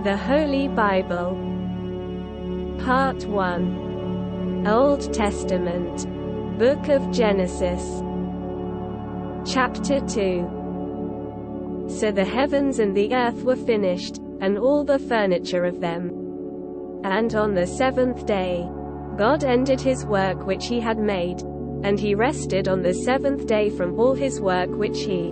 The Holy Bible. Part 1. Old Testament. Book of Genesis. Chapter 2. So the heavens and the earth were finished, and all the furniture of them. And on the seventh day, God ended his work which he had made, and he rested on the seventh day from all his work which he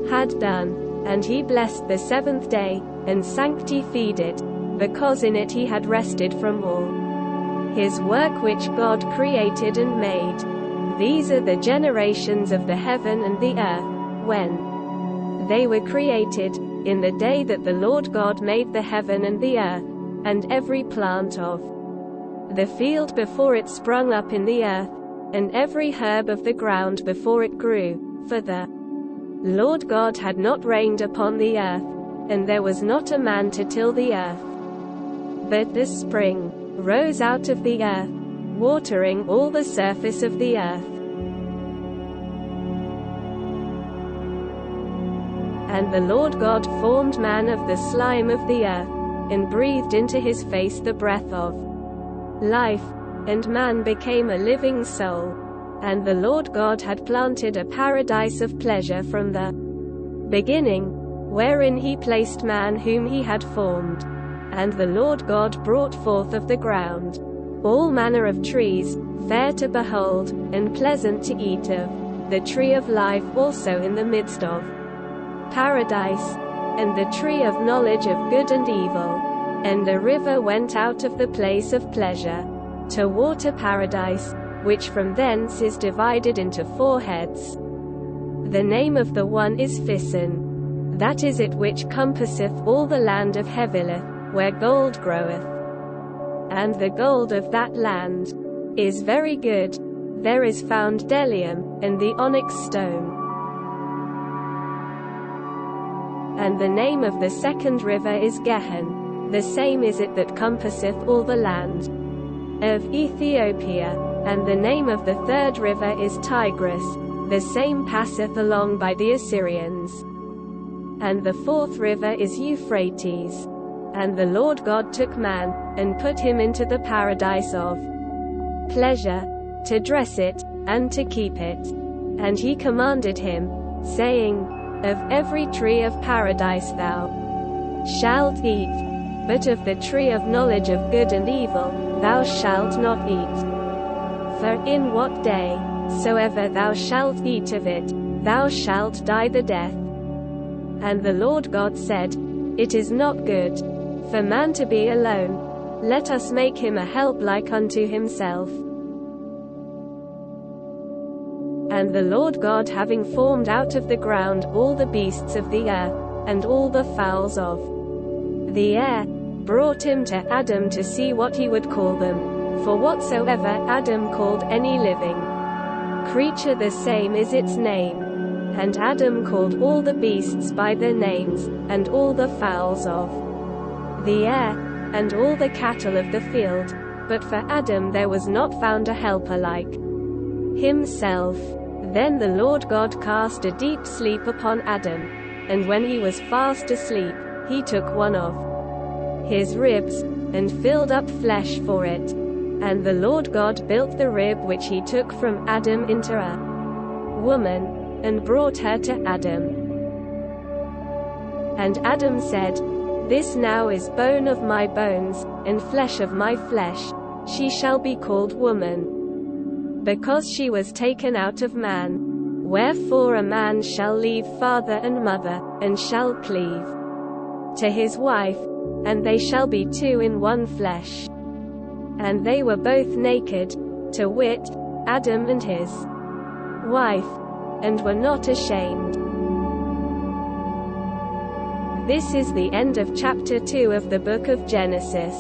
had done. And he blessed the seventh day, and sanctified it, because in it he had rested from all his work which God created and made. These are the generations of the heaven and the earth, when they were created, in the day that the Lord God made the heaven and the earth, and every plant of the field before it sprung up in the earth, and every herb of the ground before it grew, for the Lord God had not rained upon the earth, and there was not a man to till the earth. But the spring rose out of the earth, watering all the surface of the earth. And the Lord God formed man of the slime of the earth, and breathed into his face the breath of life, and man became a living soul. And the Lord God had planted a paradise of pleasure from the beginning, wherein he placed man whom he had formed. And the Lord God brought forth of the ground all manner of trees, fair to behold, and pleasant to eat of, the tree of life also in the midst of paradise, and the tree of knowledge of good and evil. And the river went out of the place of pleasure, to water paradise, which from thence is divided into 4 heads. The name of the one is Pison. That is it which compasseth all the land of Havilah, where gold groweth. And the gold of that land is very good. There is found bdellium, and the onyx stone. And the name of the second river is Gihon. The same is it that compasseth all the land of Ethiopia. And the name of the third river is Tigris. The same passeth along by the Assyrians. And the fourth river is Euphrates. And the Lord God took man, and put him into the paradise of pleasure, to dress it, and to keep it. And he commanded him, saying, Of every tree of paradise thou shalt eat, but of the tree of knowledge of good and evil thou shalt not eat. For in what day soever thou shalt eat of it, thou shalt die the death. And the Lord God said, It is not good for man to be alone. Let us make him a help like unto himself. And the Lord God, having formed out of the ground all the beasts of the earth, and all the fowls of the air, brought him to Adam to see what he would call them. For whatsoever Adam called any living creature, the same is its name. And Adam called all the beasts by their names, and all the fowls of the air, and all the cattle of the field. But for Adam there was not found a helper like himself. Then the Lord God cast a deep sleep upon Adam. And when he was fast asleep, he took one of his ribs, and filled up flesh for it. And the Lord God built the rib which he took from Adam into a woman, and brought her to Adam. And Adam said, This now is bone of my bones, and flesh of my flesh. She shall be called woman, because she was taken out of man. Wherefore a man shall leave father and mother, and shall cleave to his wife, and they shall be 2 in one flesh. And they were both naked, to wit, Adam and his wife, and were not ashamed. This is the end of chapter 2 of the book of Genesis.